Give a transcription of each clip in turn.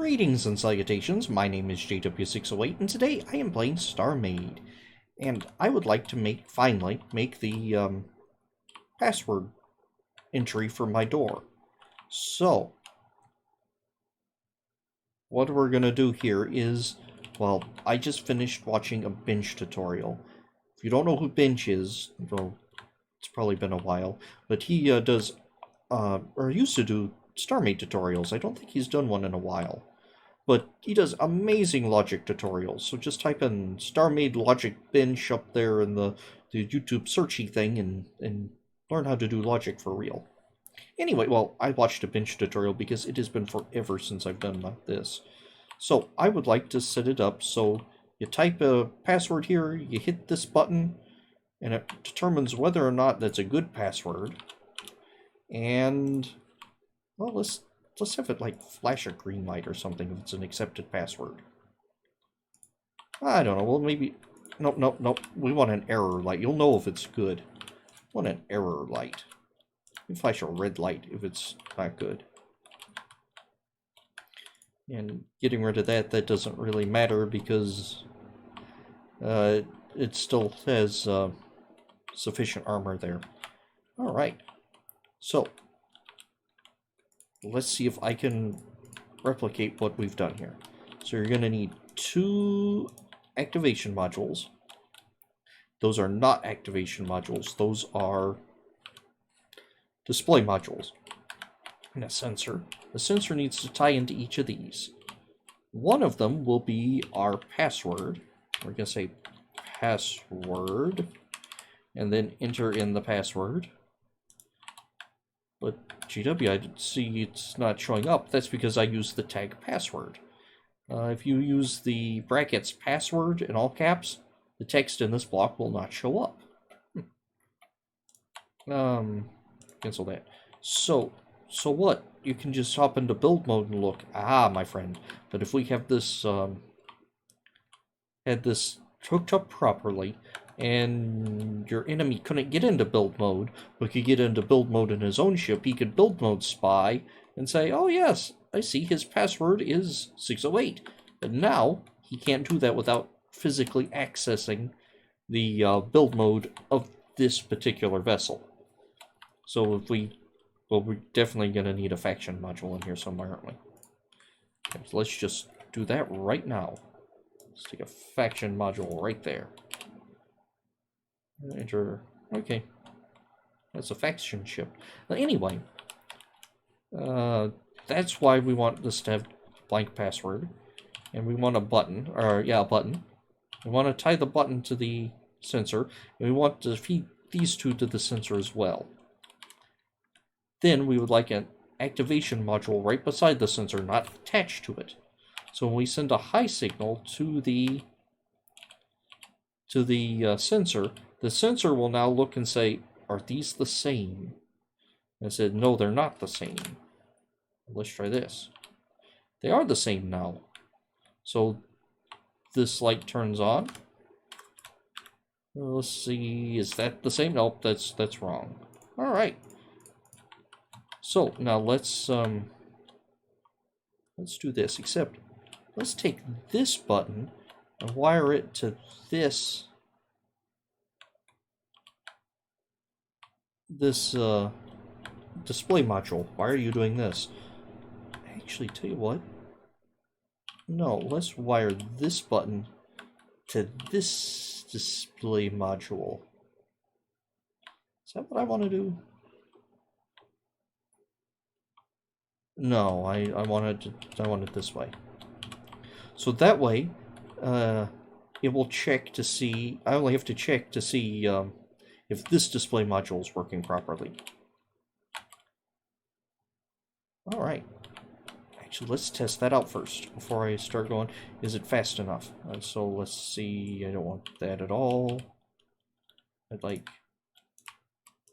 Greetings and salutations, my name is JW608 and today I am playing StarMade. And I would like to finally make the password entry for my door. So, what we're going to do here is, well, I just finished watching a Bench tutorial. If you don't know who Bench is, well, it's probably been a while, but he does, or used to do StarMade tutorials. I don't think he's done one in a while. But he does amazing logic tutorials, so just type in StarMade Logic Bench up there in the YouTube searchy thing and learn how to do logic for real. Anyway, well, I watched a Bench tutorial because it has been forever since I've done this. So I would like to set it up so you type a password here, you hit this button, and it determines whether or not that's a good password. And, well, let's have it like flash a green light or something if it's an accepted password. I don't know, well maybe, nope, we want an error light. You'll know if it's good. We want an error light. You flash a red light if it's not good. And getting rid of that doesn't really matter because it still has sufficient armor there. Alright, so let's see if I can replicate what we've done here. So you're going to need 2 activation modules. Those are not activation modules. Those are display modules. And a sensor. The sensor needs to tie into each of these. One of them will be our password. We're going to say password. And then enter in the password. But GW, I see it's not showing up. That's because I used the tag password. If you use the brackets password in all caps, the text in this block will not show up. Cancel that. So what? You can just hop into build mode and look. Ah, my friend. But if we have this, had this hooked up properly, and your enemy couldn't get into build mode, but could get into build mode in his own ship, he could build mode spy and say, oh yes, I see his password is 608. But now, he can't do that without physically accessing the build mode of this particular vessel. So if we're definitely going to need a faction module in here somewhere, aren't we? Okay, so let's just do that right now. Let's take a faction module right there. Enter. Okay. That's a faction ship. But anyway, that's why we want this to have blank password. And we want a button, or yeah, a button. We want to tie the button to the sensor, and we want to feed these two to the sensor as well. Then we would like an activation module right beside the sensor, not attached to it. So when we send a high signal to the sensor, the sensor will now look and say, are these the same? And I said, no, they're not the same. Let's try this. They are the same now. So this light turns on. Let's see, is that the same? Nope, that's wrong. All right. So now let's do this, except let's take this button and wire it to this display module. Why are you doing this? Actually, tell you what. No, let's wire this button to this display module. Is that what I want to do? No, I want it this way. So that way, it will check to see. I only have to check to see if this display module is working properly. All right. Actually, let's test that out first before I start going. Is it fast enough? So let's see. I don't want that at all. I'd like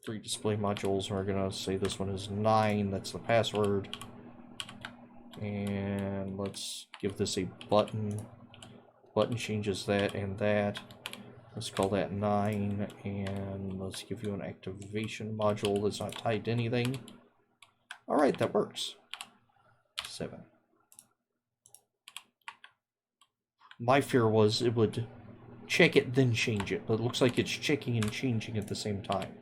3 display modules. We're gonna say this one is 9. That's the password. And let's give this a button. Button changes that and that. Let's call that 9. And let's give you an activation module that's not tied to anything. Alright, that works. 7. My fear was it would check it, then change it, but it looks like it's checking and changing at the same time.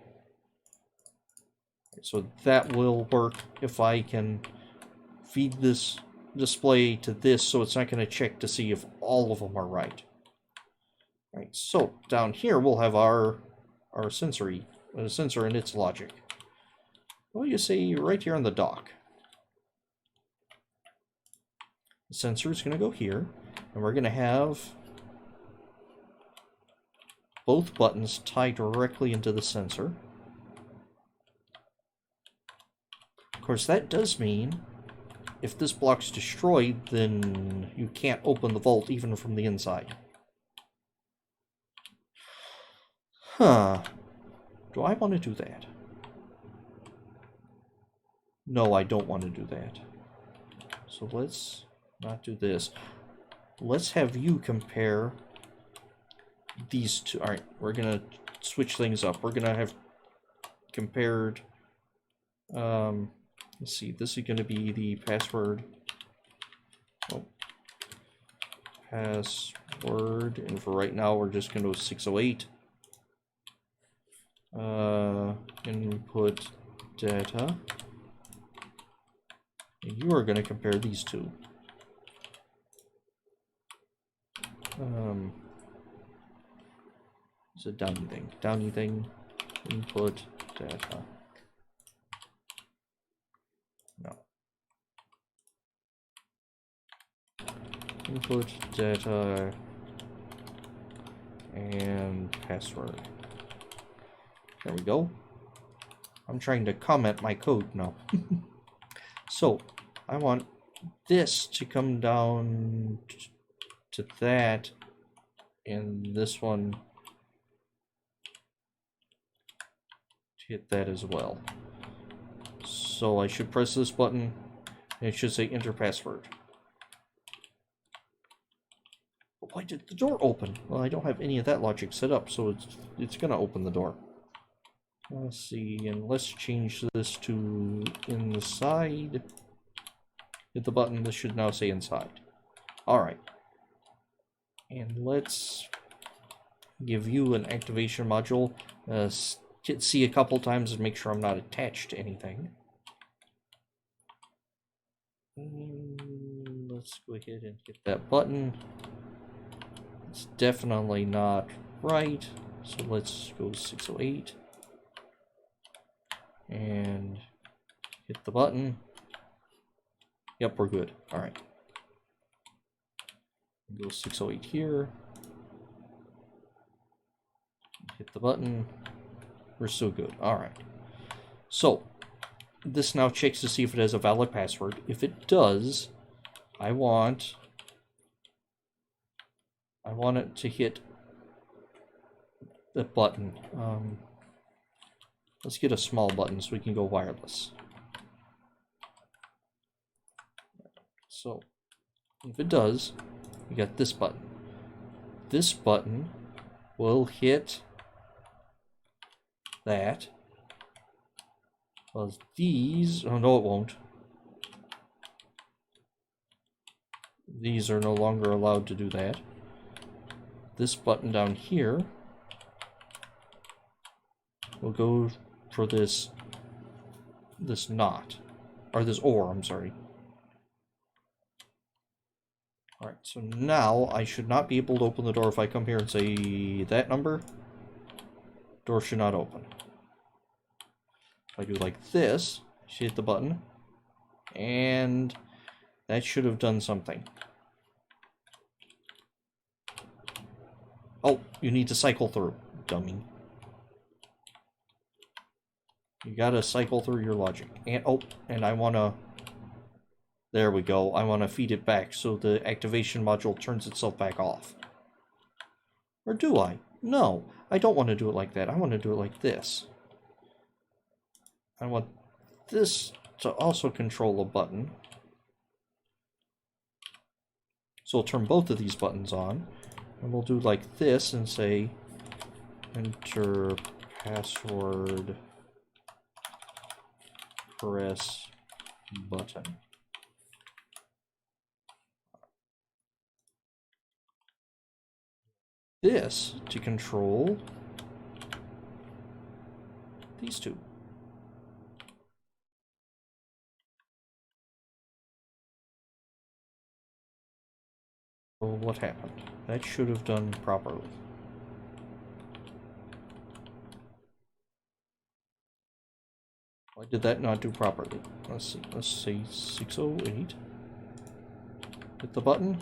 So that will work if I can feed this display to this, so it's not going to check to see if all of them are right. All right, so down here we'll have our sensor and its logic. What do you say right here on the dock? The sensor is going to go here, and we're going to have both buttons tied directly into the sensor. Of course, that does mean if this block's destroyed, then you can't open the vault even from the inside. Huh. Do I want to do that? No, I don't want to do that. So let's not do this. Let's have you compare these two. Alright, we're going to switch things up. We're going to have compared... let's see, this is going to be the password. Oh. Password, and for right now we're just going to go 608. Input data. And you are going to compare these two. It's a downy thing. Downy thing. Input data. No. Input data and password. There we go. I'm trying to comment my code now. So, I want this to come down to that, and this one to hit that as well. So I should press this button, and it should say enter password. But why did the door open? Well, I don't have any of that logic set up, so it's gonna open the door. Let's see, and let's change this to inside. Hit the button, this should now say inside. Alright. And let's give you an activation module. Hit C a couple times and make sure I'm not attached to anything. And let's go ahead and hit that button. It's definitely not right, so let's go 608. And hit the button. Yep, we're good. Alright. Go 608 here. Hit the button. We're still good. Alright. So, this now checks to see if it has a valid password. If it does, I want it to hit the button. Let's get a small button so we can go wireless. So, if it does, we got this button. This button will hit that. Well, these... Oh, no, it won't. These are no longer allowed to do that. This button down here will go for this knot. Or this OR, I'm sorry. Alright, so now I should not be able to open the door if I come here and say that number. Door should not open. If I do like this, you hit the button, and that should have done something. Oh, you need to cycle through, dummy. You gotta cycle through your logic. And oh, and I wanna... There we go. I want to feed it back so the activation module turns itself back off. Or do I? No, I don't want to do it like that. I want to do it like this. I want this to also control a button. So we'll turn both of these buttons on. And we'll do like this and say, enter password, press button. this to control these two. So what happened? That should have done properly. Why did that not do properly? Let's see. Let's say 608. Hit the button.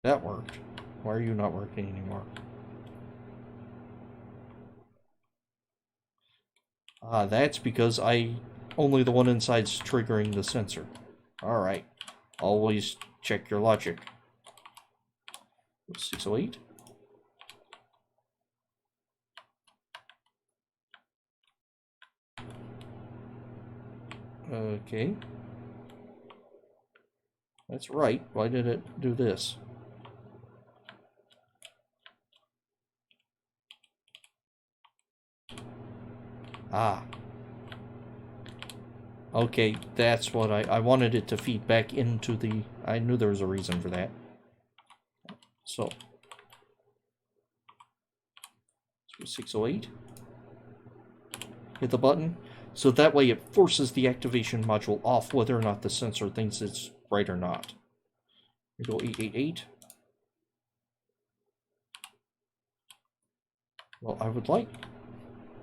That worked. Why are you not working anymore? Ah, that's because only the one inside's triggering the sensor. Alright. Always check your logic. 608. Okay. That's right. Why did it do this? Ah. Okay, that's what I wanted it to feed back into the... I knew there was a reason for that. So. 608. Hit the button. So that way it forces the activation module off whether or not the sensor thinks it's right or not. We go 888. Well, I would like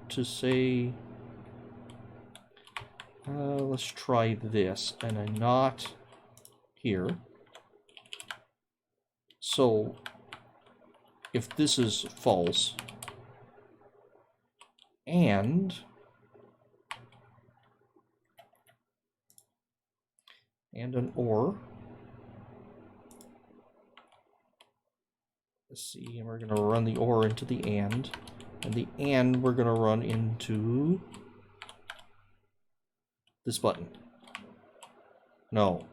to say... let's try this, and I'm not here. So, if this is false, and an OR, let's see, and we're going to run the OR into the and the and we're going to run into this button. No.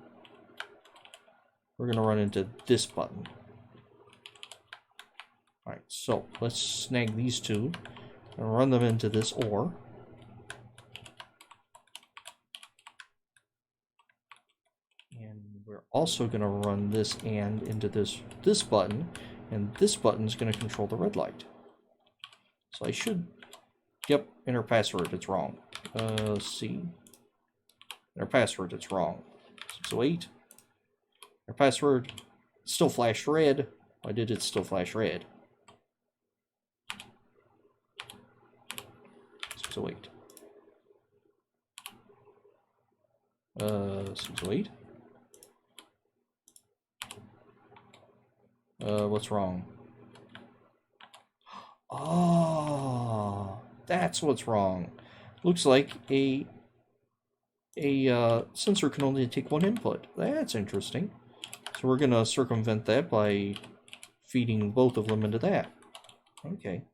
We're going to run into this button. Alright, so let's snag these two and run them into this OR. And we're also going to run this and into this button, and this button is going to control the red light. So I should... Yep, enter password, it's wrong. C. Enter password, it's wrong. 608. Enter password, still flashed red. Why did it still flash red? 608. 608. What's wrong? Oh, that's what's wrong. Looks like a sensor can only take one input. That's interesting. So we're gonna circumvent that by feeding both of them into that. Okay.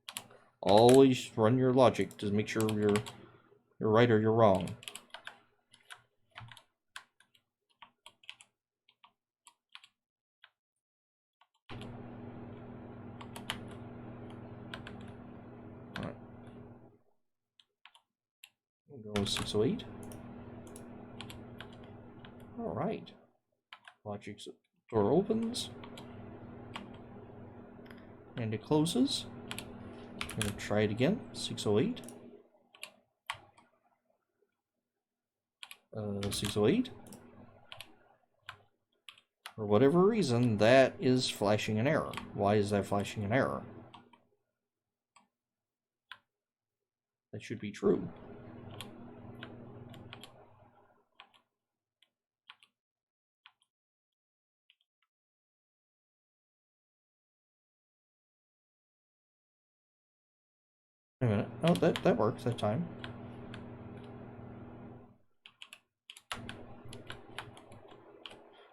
Always run your logic to make sure you're right or you're wrong. Alright. We'll go 608. Alright. Logic's door opens. And it closes. I'm going to try it again. 608. 608. For whatever reason, that is flashing an error. Why is that flashing an error? That should be true. Wait a minute. Oh, that works that time.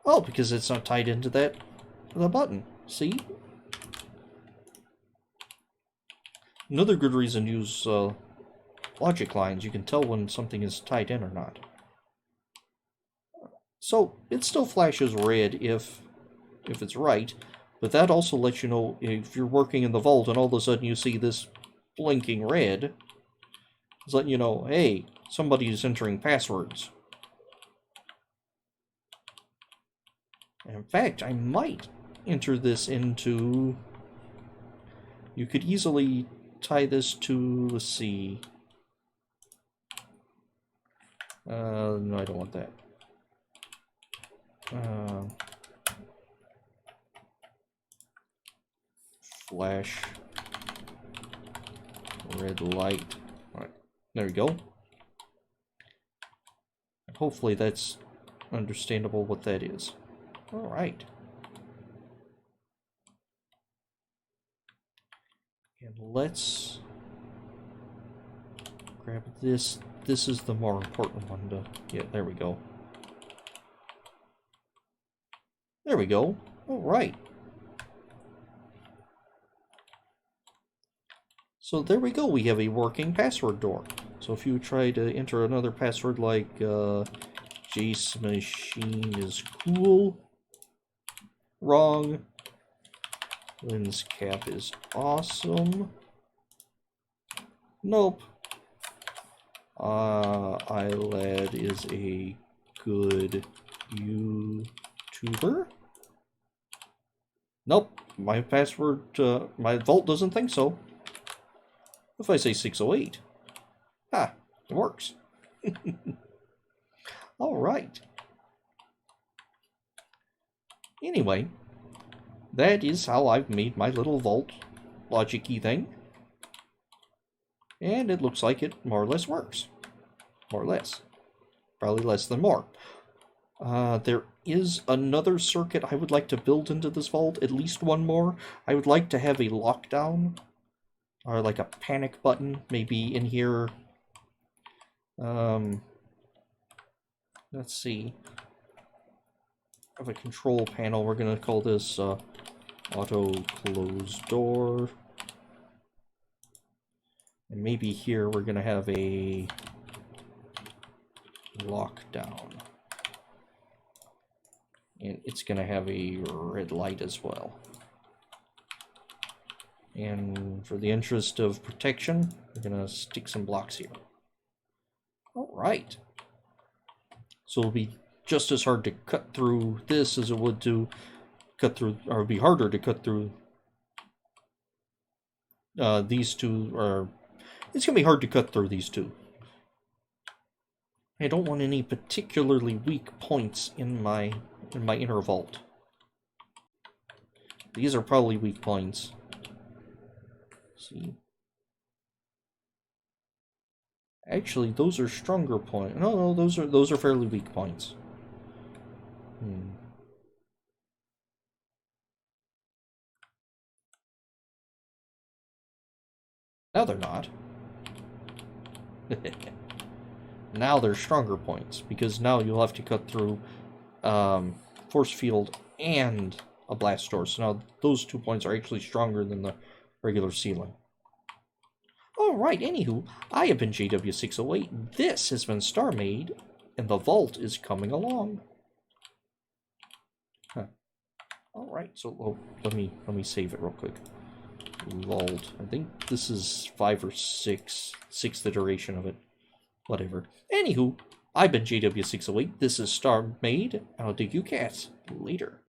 Oh, because it's not tied into the button. See? Another good reason to use logic lines. You can tell when something is tied in or not. So it still flashes red if it's right, but that also lets you know if you're working in the vault and all of a sudden you see this blinking red. It's letting you know, hey, somebody's entering passwords. In fact, I might enter this into... You could easily tie this to, let's see... no, I don't want that. Flash. Red light. Alright, there we go. Hopefully that's understandable what that is. Alright. And let's grab this. This is the more important one to... Yeah, there we go. There we go. Alright. So there we go. We have a working password door. So if you try to enter another password like Jace machine is cool. Wrong. Lynn's cap is awesome. Nope. iLad is a good YouTuber. Nope. My password, my vault doesn't think so. If I say 608. Ah, it works. Alright. Anyway, that is how I've made my little vault logic-y thing. And it looks like it more or less works. More or less. Probably less than more. There is another circuit I would like to build into this vault. At least one more. I would like to have a lockdown. Or like a panic button. Maybe in here. Let's see. I have a control panel. We're going to call this auto close door. And maybe here we're going to have a lockdown. And it's going to have a red light as well. And for the interest of protection, we're going to stick some blocks here. Alright. So it'll be just as hard to cut through this as it would to cut through, or it'd be harder to cut through these two, or it's going to be hard to cut through these two. I don't want any particularly weak points in my inner vault. These are probably weak points. Let's see. Actually, those are stronger points. No, those are fairly weak points. Now they're not. Now they're stronger points, because now you'll have to cut through force field and a blast door. So now those 2 points are actually stronger than the regular ceiling. Alright, anywho, I have been JW608. This has been StarMade, and the vault is coming along. Huh. Alright, so let me save it real quick. Vault. I think this is 5 or 6. 6 the duration of it. Whatever. Anywho, I've been JW608. This is StarMade. I'll dig you cats later.